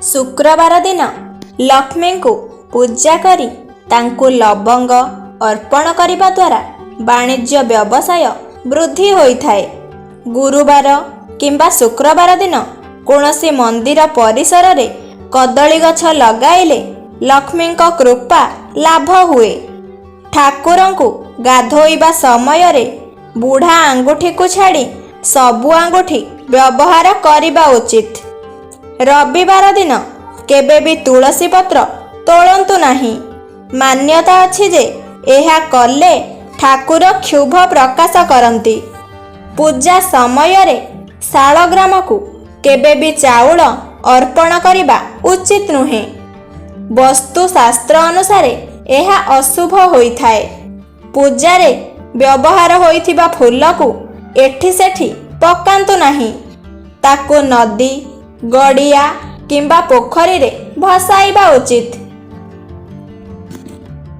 शुक्रवार दिन लक्ष्मी को पूजा करी तांकु लवंग अर्पण करिबा द्वारा वाणिज्य व्यवसाय वृद्धि होइथाए। गुरुवार किंबा शुक्रवार दिन कोनोसी मंदिर परिसर रे कदली गछ लगाइले लक्ष्मी कृपा लाभ हुए। ठाकुरंकु गाधोइबा समय रे बुढ़ा आंगुठी को छाड़ी सबु आंगुठी व्यवहार करिबा उचित। रविवार दिन केबे भी तुलसी पत्र तोलंतु नाही। मान्यता अछि जे एहा कले ठाकुर क्षुभ प्रकाश करंती। पूजा समय रे शालग्राम को केबे भी चाउल अर्पण करिबा उचित नुहे। वस्तु शास्त्र अनुसार एहा अशुभ होइथाए। पूजा रे व्यवहार होइथिबा फूल को एठी सेठी पकांतु नाही। ताको नदी गड़िया किंबा पोखरी रे भसाइबा उचित।